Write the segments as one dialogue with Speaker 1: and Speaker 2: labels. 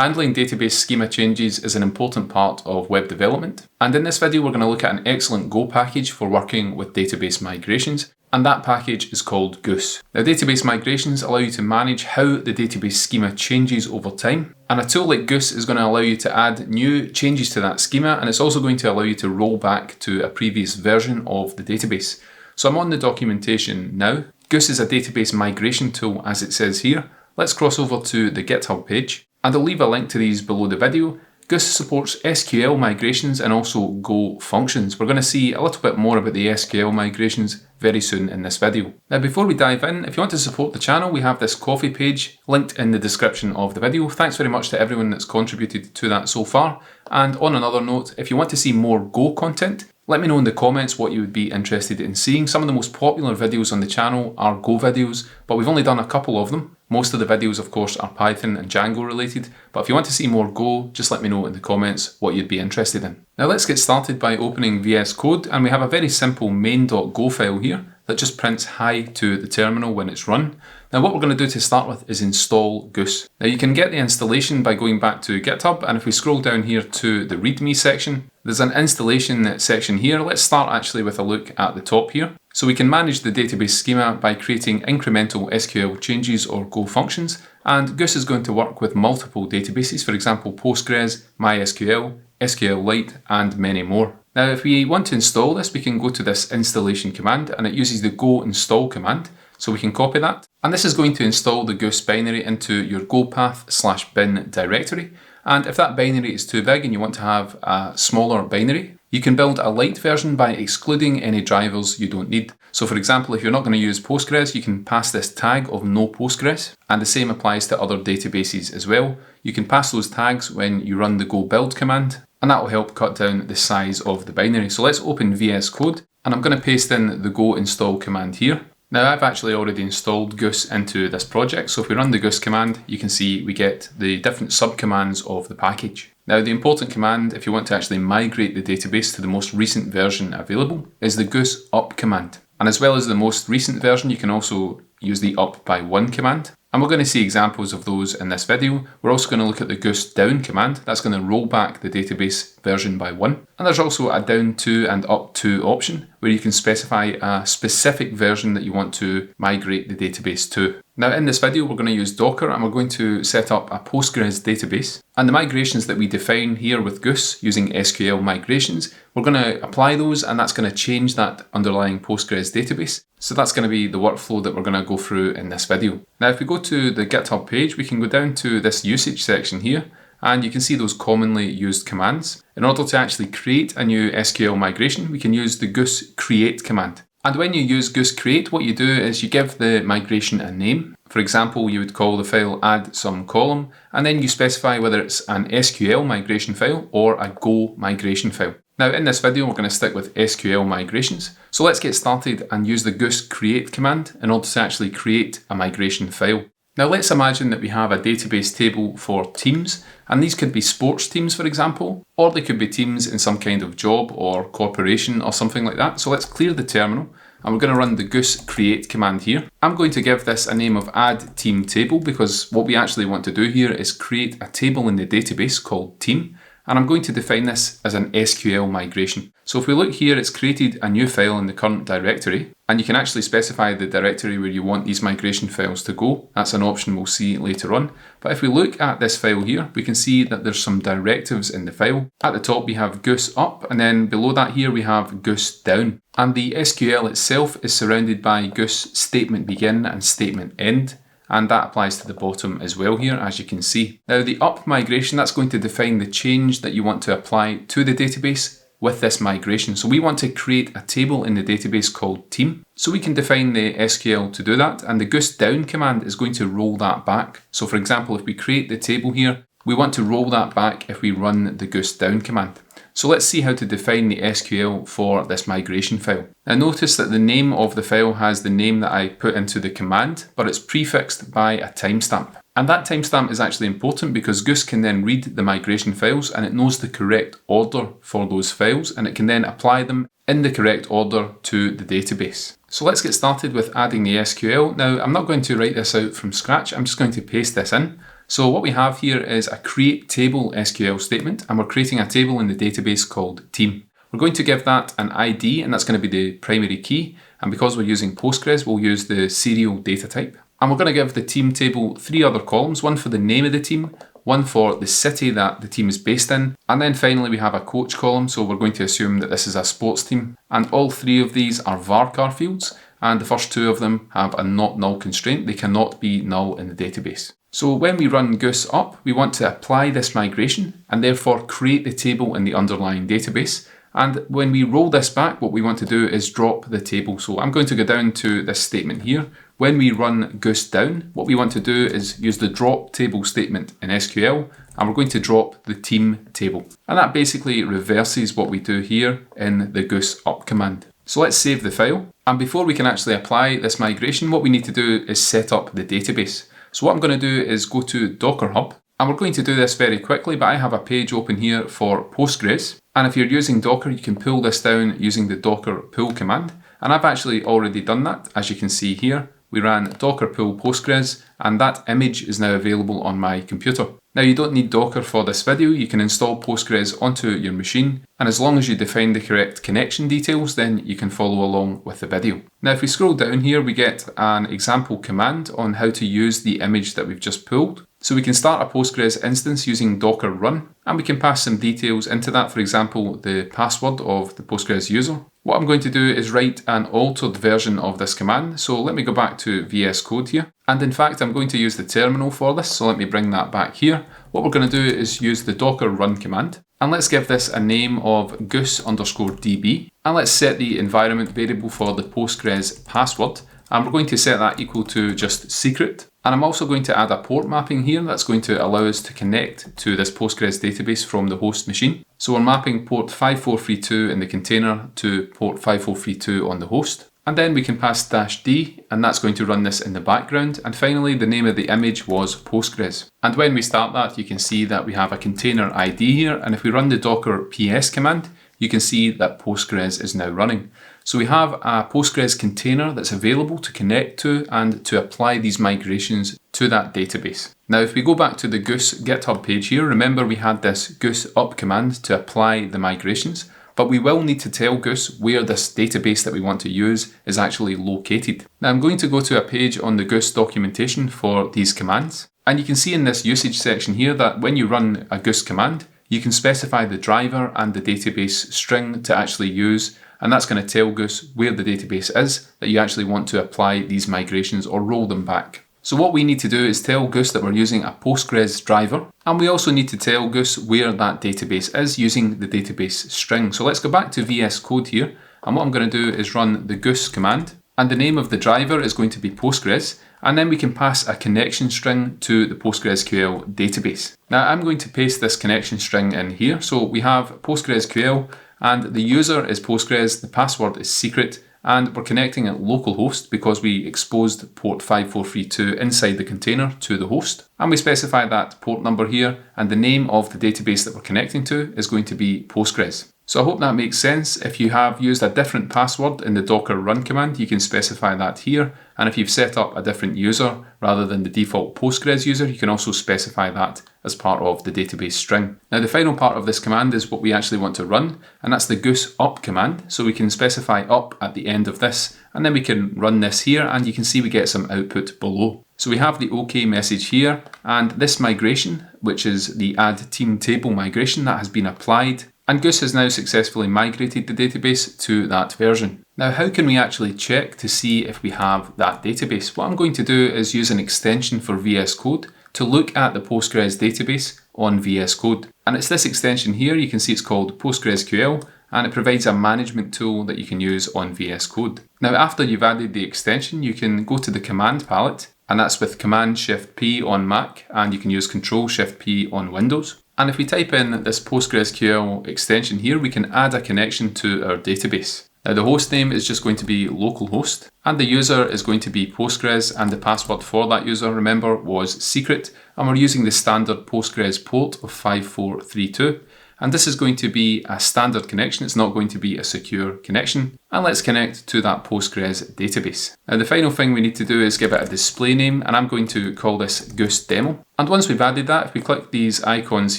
Speaker 1: Handling database schema changes is an important part of web development, and in this video we're going to look at an excellent Go package for working with database migrations, and that package is called Goose. Now, database migrations allow you to manage how the database schema changes over time, and a tool like Goose is going to allow you to add new changes to that schema, and it's also going to allow you to roll back to a previous version of the database. So I'm on the documentation now. Goose is a database migration tool, as it says here. Let's cross over to the GitHub page, and I'll leave a link to these below the video. Goose supports SQL migrations and also Go functions. We're going to see a little bit more about the SQL migrations very soon in this video. Now, before we dive in, if you want to support the channel, we have this Ko-fi page linked in the description of the video. Thanks very much to everyone that's contributed to that so far. And on another note, if you want to see more Go content, let me know in the comments what you would be interested in seeing. Some of the most popular videos on the channel are Go videos, but we've only done a couple of them. Most of the videos, of course, are Python and Django related, but if you want to see more Go, just let me know in the comments what you'd be interested in. Now let's get started by opening VS Code, and we have a very simple main.go file here that just prints hi to the terminal when it's run. Now what we're going to do to start with is install Goose. Now you can get the installation by going back to GitHub, and if we scroll down here to the README section, there's an installation section here. Let's start actually with a look at the top here. So we can manage the database schema by creating incremental SQL changes or Go functions, and Goose is going to work with multiple databases, for example Postgres, MySQL, SQLite, and many more. Now if we want to install this, we can go to this installation command, and it uses the go install command. So we can copy that, and this is going to install the Goose binary into your go path/bin directory. And if that binary is too big and you want to have a smaller binary, you can build a light version by excluding any drivers you don't need. So for example, if you're not going to use Postgres, you can pass this tag of no Postgres, and the same applies to other databases as well. You can pass those tags when you run the go build command, and that will help cut down the size of the binary. So let's open VS Code, and I'm going to paste in the go install command here. Now I've actually already installed Goose into this project, so if we run the Goose command, you can see we get the different subcommands of the package. Now the important command, if you want to actually migrate the database to the most recent version available, is the goose up command. And as well as the most recent version, you can also use the up by 1 command. And we're going to see examples of those in this video. We're also going to look at the goose down command. That's going to roll back the database version by 1. And there's also a down to and up to option where you can specify a specific version that you want to migrate the database to. Now in this video, we're going to use Docker, and we're going to set up a Postgres database. And the migrations that we define here with Goose using SQL migrations, we're going to apply those, and that's going to change that underlying Postgres database. So that's going to be the workflow that we're going to go through in this video. Now if we go to the GitHub page, we can go down to this usage section here, and you can see those commonly used commands. In order to actually create a new SQL migration, we can use the goose create command. And when you use goose create, what you do is you give the migration a name. For example, you would call the file _column, and then you specify whether it's an SQL migration file or a Go migration file. Now in this video, we're going to stick with SQL migrations. So let's get started and use the goose create command in order to actually create a migration file. Now let's imagine that we have a database table for teams, and these could be sports teams, for example, or they could be teams in some kind of job or corporation or something like that. So let's clear the terminal, and we're going to run the goose create command here. I'm going to give this a name of add team table, because what we actually want to do here is create a table in the database called team. And I'm going to define this as an SQL migration. So if we look here, it's created a new file in the current directory, and you can actually specify the directory where you want these migration files to go. That's an option we'll see later on. But if we look at this file here, we can see that there's some directives in the file. At the top, we have goose up, and then below that here, we have goose down. And the SQL itself is surrounded by goose statement begin and statement end. And that applies to the bottom as well here, as you can see. Now the up migration, that's going to define the change that you want to apply to the database with this migration. So we want to create a table in the database called team. So we can define the SQL to do that, and the goose down command is going to roll that back. So for example, if we create the table here, we want to roll that back if we run the goose down command. So let's see how to define the SQL for this migration file. Now notice that the name of the file has the name that I put into the command, but it's prefixed by a timestamp. And that timestamp is actually important because Goose can then read the migration files, and it knows the correct order for those files, and it can then apply them in the correct order to the database. So let's get started with adding the SQL. Now I'm not going to write this out from scratch, I'm just going to paste this in. So what we have here is a create table SQL statement, and we're creating a table in the database called team. We're going to give that an ID, and that's going to be the primary key. And because we're using Postgres, we'll use the serial data type. And we're going to give the team table 3 other columns, one for the name of the team, one for the city that the team is based in, and then finally we have a coach column, so we're going to assume that this is a sports team. And all 3 of these are varchar fields, and the first 2 of them have a not null constraint. They cannot be null in the database. So when we run Goose up, we want to apply this migration and therefore create the table in the underlying database. And when we roll this back, what we want to do is drop the table. So I'm going to go down to this statement here. When we run Goose down, what we want to do is use the drop table statement in SQL, and we're going to drop the team table. And that basically reverses what we do here in the Goose up command. So let's save the file. And before we can actually apply this migration, what we need to do is set up the database. So what I'm going to do is go to Docker Hub. And we're going to do this very quickly, but I have a page open here for Postgres. And if you're using Docker, you can pull this down using the docker pull command. And I've actually already done that. As you can see here, we ran docker pull Postgres, and that image is now available on my computer. Now you don't need Docker for this video. You can install Postgres onto your machine. And as long as you define the correct connection details, then you can follow along with the video. Now if we scroll down here, we get an example command on how to use the image that we've just pulled. So we can start a Postgres instance using docker run, and we can pass some details into that, for example, the password of the Postgres user. What I'm going to do is write an altered version of this command. So let me go back to VS Code here. And in fact, I'm going to use the terminal for this. So let me bring that back here. What we're going to do is use the docker run command. And let's give this a name of Goose_DB. And let's set the environment variable for the Postgres password. And we're going to set that equal to just secret. And I'm also going to add a port mapping here that's going to allow us to connect to this Postgres database from the host machine. So we're mapping port 5432 in the container to port 5432 on the host. And then we can pass -d, and that's going to run this in the background. And finally, the name of the image was Postgres. And when we start that, you can see that we have a container ID here. And if we run the docker ps command, you can see that Postgres is now running. So we have a Postgres container that's available to connect to and to apply these migrations to that database. Now, if we go back to the Goose GitHub page here, remember we had this Goose up command to apply the migrations, but we will need to tell Goose where this database that we want to use is actually located. Now, I'm going to go to a page on the Goose documentation for these commands. And you can see in this usage section here that when you run a Goose command, you can specify the driver and the database string to actually use, and that's going to tell Goose where the database is that you actually want to apply these migrations or roll them back. So what we need to do is tell Goose that we're using a Postgres driver, and we also need to tell Goose where that database is using the database string. So let's go back to VS Code here, and what I'm going to do is run the Goose command, and the name of the driver is going to be Postgres, and then we can pass a connection string to the PostgreSQL database. Now I'm going to paste this connection string in here. So we have PostgreSQL, and the user is Postgres, the password is secret, and we're connecting at localhost because we exposed port 5432 inside the container to the host. And we specify that port number here, and the name of the database that we're connecting to is going to be Postgres. So I hope that makes sense. If you have used a different password in the docker run command, you can specify that here. And if you've set up a different user rather than the default Postgres user, you can also specify that as part of the database string. Now the final part of this command is what we actually want to run, and that's the Goose up command. So we can specify up at the end of this, and then we can run this here, and you can see we get some output below. So we have the OK message here, and this migration, which is the add team table migration, that has been applied. And Goose has now successfully migrated the database to that version. Now, how can we actually check to see if we have that database? What I'm going to do is use an extension for VS Code to look at the Postgres database on VS Code. And it's this extension here. You can see it's called PostgreSQL, and it provides a management tool that you can use on VS Code. Now, after you've added the extension, you can go to the command palette, and that's with Command-Shift-P on Mac, and you can use Control-Shift-P on Windows. And if we type in this PostgreSQL extension here, we can add a connection to our database. Now the host name is just going to be localhost, and the user is going to be Postgres, and the password for that user, remember, was secret, and we're using the standard Postgres port of 5432. And this is going to be a standard connection. It's not going to be a secure connection. And let's connect to that Postgres database. Now the final thing we need to do is give it a display name, and I'm going to call this Goose Demo. And once we've added that, if we click these icons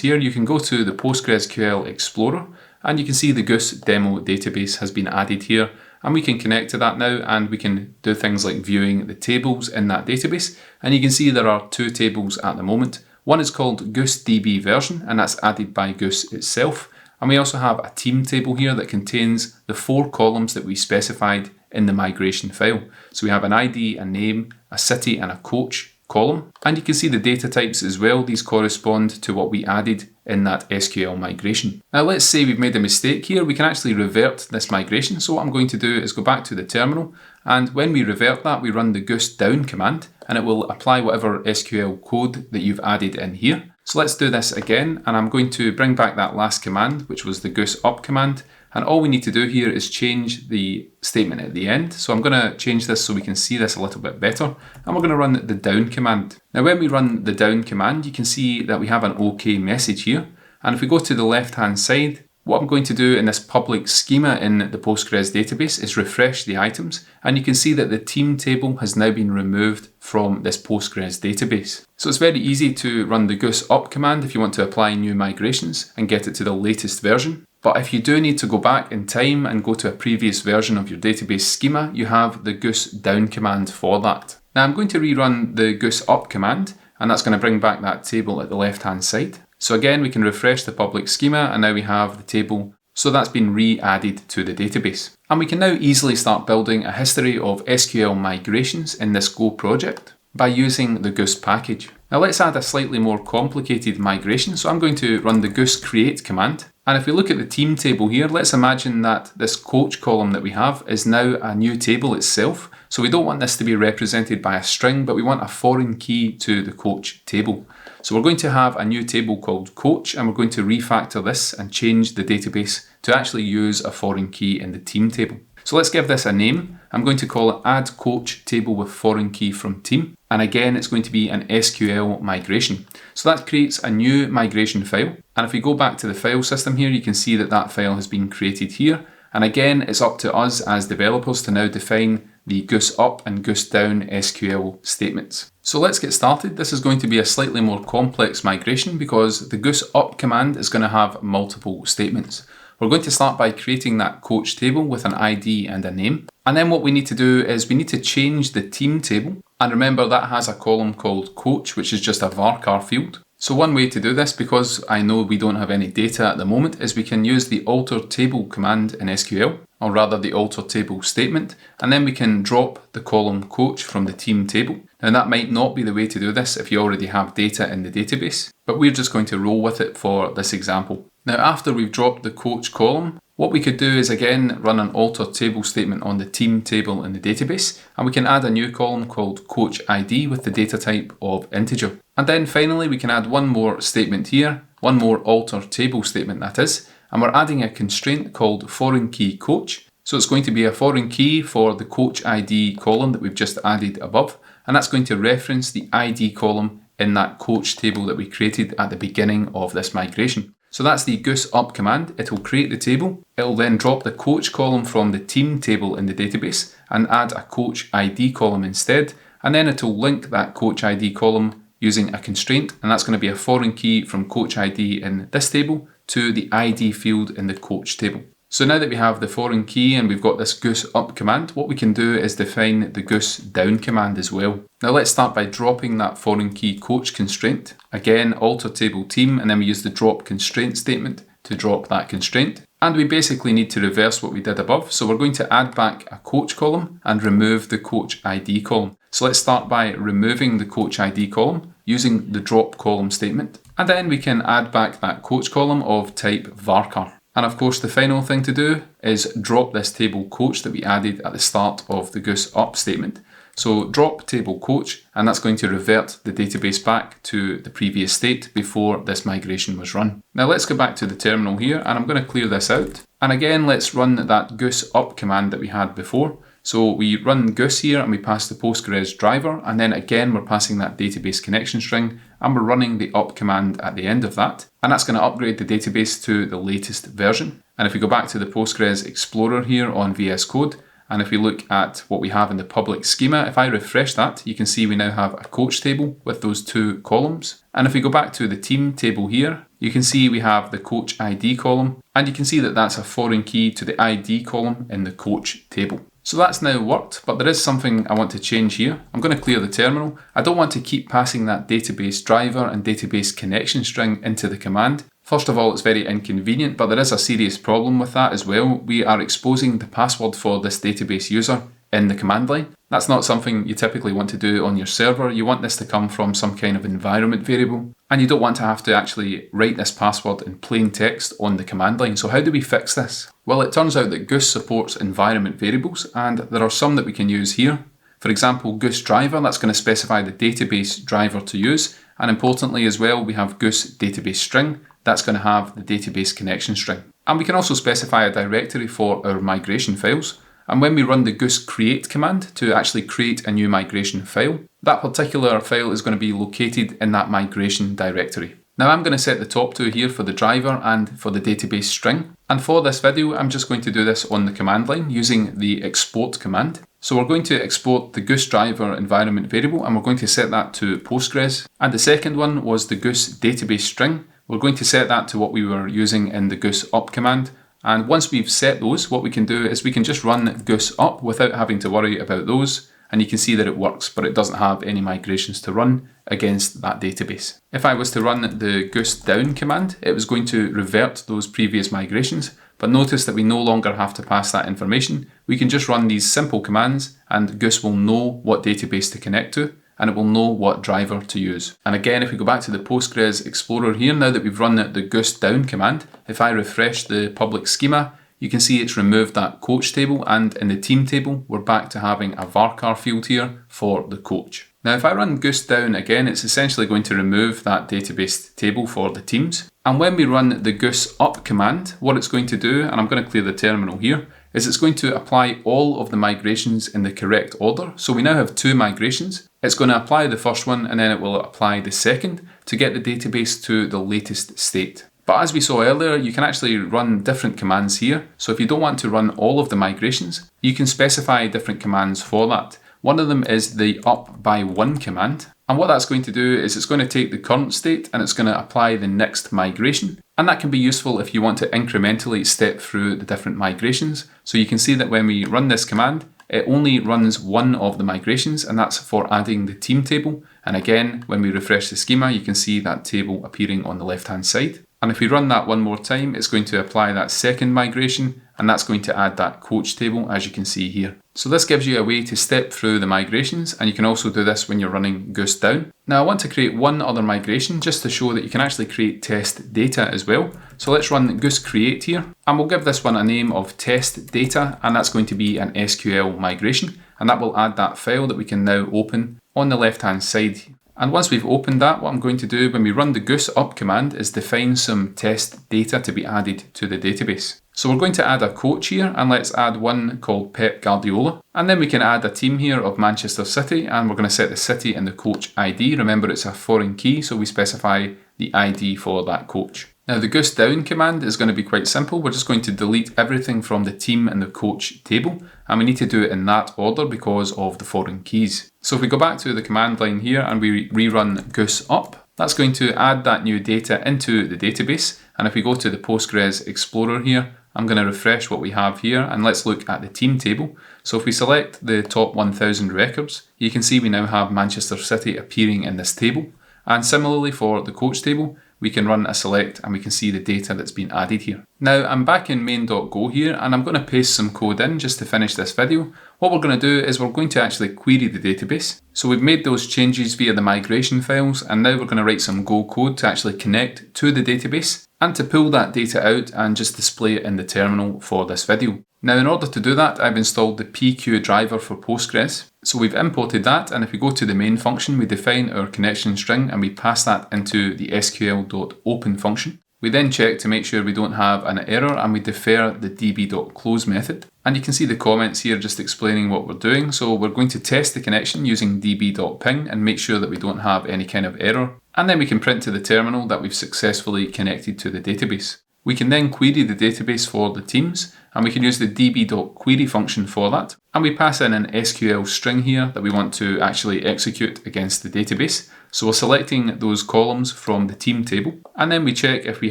Speaker 1: here, you can go to the PostgreSQL Explorer, and you can see the Goose Demo database has been added here. And we can connect to that now, and we can do things like viewing the tables in that database. And you can see there are two tables at the moment. One is called Goose DB version, and that's added by Goose itself. And we also have a team table here that contains the 4 columns that we specified in the migration file. So we have an ID, a name, a city, and a coach column. And you can see the data types as well. These correspond to what we added in that SQL migration. Now let's say we've made a mistake here. We can actually revert this migration. So what I'm going to do is go back to the terminal, and when we revert that, we run the goose down command, and it will apply whatever SQL code that you've added in here. So let's do this again, and I'm going to bring back that last command, which was the goose up command. And all we need to do here is change the statement at the end. So I'm going to change this so we can see this a little bit better. And we're going to run the down command. Now when we run the down command, you can see that we have an OK message here. And if we go to the left hand side, what I'm going to do in this public schema in the Postgres database is refresh the items. And you can see that the team table has now been removed from this Postgres database. So it's very easy to run the goose up command if you want to apply new migrations and get it to the latest version. But if you do need to go back in time and go to a previous version of your database schema, you have the goose down command for that. Now I'm going to rerun the goose up command, and that's going to bring back that table at the left hand side. So again, we can refresh the public schema, and now we have the table. So that's been re-added to the database. And we can now easily start building a history of SQL migrations in this Go project by using the Goose package. Now let's add a slightly more complicated migration. So I'm going to run the goose create command. And if we look at the team table here, let's imagine that this coach column that we have is now a new table itself. So we don't want this to be represented by a string, but we want a foreign key to the coach table. So we're going to have a new table called coach, and we're going to refactor this and change the database to actually use a foreign key in the team table. So let's give this a name. I'm going to call it add coach table with foreign key from team. And again, it's going to be an SQL migration. So that creates a new migration file. And if we go back to the file system here, you can see that that file has been created here. And again, it's up to us as developers to now define the goose up and goose down SQL statements. So let's get started. This is going to be a slightly more complex migration because the goose up command is going to have multiple statements. We're going to start by creating that coach table with an ID and a name. And then what we need to do is we need to change the team table. And remember, that has a column called coach, which is just a varchar field. So one way to do this, because I know we don't have any data at the moment, is we can use the alter table command in SQL, or rather the alter table statement, and then we can drop the column coach from the team table. Now that might not be the way to do this if you already have data in the database, but we're just going to roll with it for this example. Now after we've dropped the coach column, what we could do is again run an alter table statement on the team table in the database, and we can add a new column called coach ID with the data type of integer. And then finally we can add one more statement here, one more alter table statement that is, and we're adding a constraint called foreign key coach. So it's going to be a foreign key for the coach ID column that we've just added above, and that's going to reference the ID column in that coach table that we created at the beginning of this migration. So that's the goose up command. It will create the table. It will then drop the coach column from the team table in the database and add a coach ID column instead. And then it will link that coach ID column using a constraint. And that's going to be a foreign key from coach ID in this table to the ID field in the coach table. So now that we have the foreign key and we've got this goose up command, what we can do is define the goose down command as well. Now let's start by dropping that foreign key coach constraint. Again, alter table team, and then we use the drop constraint statement to drop that constraint. And we basically need to reverse what we did above. So we're going to add back a coach column and remove the coach ID column. So let's start by removing the coach ID column using the drop column statement. And then we can add back that coach column of type varchar. And of course, the final thing to do is drop this table coach that we added at the start of the goose up statement. So drop table coach, and that's going to revert the database back to the previous state before this migration was run. Now let's go back to the terminal here, and I'm going to clear this out. And again, let's run that goose up command that we had before. So we run Goose here and we pass the Postgres driver, and then again we're passing that database connection string, and we're running the up command at the end of that, and that's going to upgrade the database to the latest version. And if we go back to the Postgres Explorer here on VS Code, and if we look at what we have in the public schema, if I refresh that, you can see we now have a coach table with those two columns. And if we go back to the team table here, you can see we have the coach ID column, and you can see that that's a foreign key to the ID column in the coach table. So that's now worked, but there is something I want to change here. I'm going to clear the terminal. I don't want to keep passing that database driver and database connection string into the command. First of all, it's very inconvenient, but there is a serious problem with that as well. We are exposing the password for this database user in the command line. That's not something you typically want to do on your server. You want this to come from some kind of environment variable, and you don't want to have to actually write this password in plain text on the command line. So how do we fix this? Well, it turns out that Goose supports environment variables, and there are some that we can use here. For example, Goose driver, that's going to specify the database driver to use. And importantly as well, we have Goose database string. That's going to have the database connection string. And we can also specify a directory for our migration files. And when we run the Goose create command to actually create a new migration file, that particular file is going to be located in that migration directory. Now I'm going to set the top two here for the driver and for the database string. And for this video, I'm just going to do this on the command line using the export command. So we're going to export the Goose driver environment variable, and we're going to set that to Postgres. And the second one was the Goose database string. We're going to set that to what we were using in the Goose up command. And once we've set those, what we can do is we can just run Goose up without having to worry about those. And you can see that it works, but it doesn't have any migrations to run against that database. If I was to run the Goose down command, it was going to revert those previous migrations. But notice that we no longer have to pass that information. We can just run these simple commands, and Goose will know what database to connect to, and it will know what driver to use. And again, if we go back to the Postgres Explorer here, now that we've run the Goose down command, if I refresh the public schema, you can see it's removed that coach table, and in the team table, we're back to having a varchar field here for the coach. Now, if I run Goose down again, it's essentially going to remove that database table for the teams. And when we run the Goose up command, what it's going to do, and I'm going to clear the terminal here, is it's going to apply all of the migrations in the correct order. So we now have two migrations. It's going to apply the first one, and then it will apply the second to get the database to the latest state. But as we saw earlier, you can actually run different commands here. So if you don't want to run all of the migrations, you can specify different commands for that. One of them is the 𝗵𝗽 command. And what that's going to do is it's going to take the current state and it's going to apply the next migration. And that can be useful if you want to incrementally step through the different migrations. So you can see that when we run this command, it only runs one of the migrations, and that's for adding the team table. And again, when we refresh the schema, you can see that table appearing on the left-hand side. And if we run that one more time, it's going to apply that second migration, and that's going to add that coach table, as you can see here. So this gives you a way to step through the migrations, and you can also do this when you're running Goose down. Now I want to create one other migration just to show that you can actually create test data as well. So let's run Goose create here, and we'll give this one a name of test data, and that's going to be an SQL migration, and that will add that file that we can now open on the left-hand side. And once we've opened that, what I'm going to do when we run the Goose up command is define some test data to be added to the database. So we're going to add a coach here, and let's add one called Pep Guardiola. And then we can add a team here of Manchester City, and we're going to set the city in the coach ID. Remember, it's a foreign key, so we specify the ID for that coach. Now the Goose down command is going to be quite simple. We're just going to delete everything from the team and the coach table, and we need to do it in that order because of the foreign keys. So if we go back to the command line here and we rerun Goose up, that's going to add that new data into the database. And if we go to the Postgres Explorer here, I'm going to refresh what we have here, and let's look at the team table. So if we select the top 1000 records, you can see we now have Manchester City appearing in this table. And similarly for the coach table, we can run a select and we can see the data that's been added here. Now I'm back in main.go here, and I'm going to paste some code in just to finish this video. What we're going to do is we're going to actually query the database. So we've made those changes via the migration files, and now we're going to write some Go code to actually connect to the database and to pull that data out and just display it in the terminal for this video. Now in order to do that, I've installed the PQ driver for Postgres. So we've imported that, and if we go to the main function, we define our connection string and we pass that into the sql.open function. We then check to make sure we don't have an error and we defer the db.close method. And you can see the comments here just explaining what we're doing. So we're going to test the connection using db.ping and make sure that we don't have any kind of error. And then we can print to the terminal that we've successfully connected to the database. We can then query the database for the teams, and we can use the db.query function for that. And we pass in an SQL string here that we want to actually execute against the database. So we're selecting those columns from the team table, and then we check if we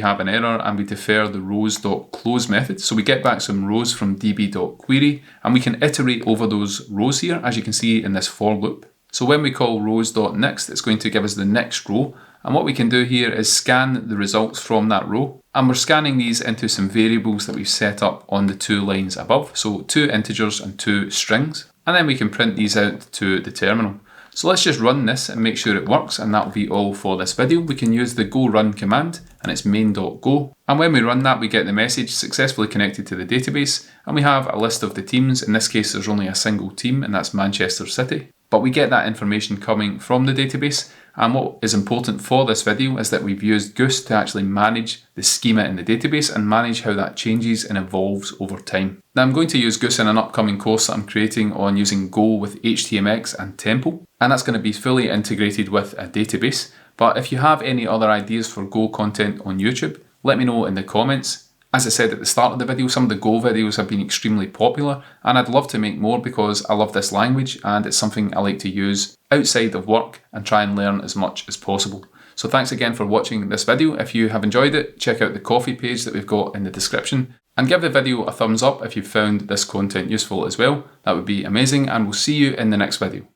Speaker 1: have an error and we defer the rows.close method. So we get back some rows from db.query, and we can iterate over those rows here, as you can see in this for loop. So when we call rows.next, it's going to give us the next row. And what we can do here is scan the results from that row. And we're scanning these into some variables that we've set up on the 2 lines above. So 2 integers and 2 strings. And then we can print these out to the terminal. So let's just run this and make sure it works, and that'll be all for this video. We can use the go run command, and it's main.go. And when we run that, we get the message successfully connected to the database, and we have a list of the teams. In this case, there's only a single team, and that's Manchester City. But we get that information coming from the database. And what is important for this video is that we've used Goose to actually manage the schema in the database and manage how that changes and evolves over time. Now I'm going to use Goose in an upcoming course that I'm creating on using Go with HTMX and Tempo. And that's going to be fully integrated with a database. But if you have any other ideas for Go content on YouTube, let me know in the comments. As I said at the start of the video, some of the Go videos have been extremely popular, and I'd love to make more because I love this language and it's something I like to use outside of work and try and learn as much as possible. So thanks again for watching this video. If you have enjoyed it, check out the Ko-fi page that we've got in the description, and give the video a thumbs up if you found this content useful as well. That would be amazing, and we'll see you in the next video.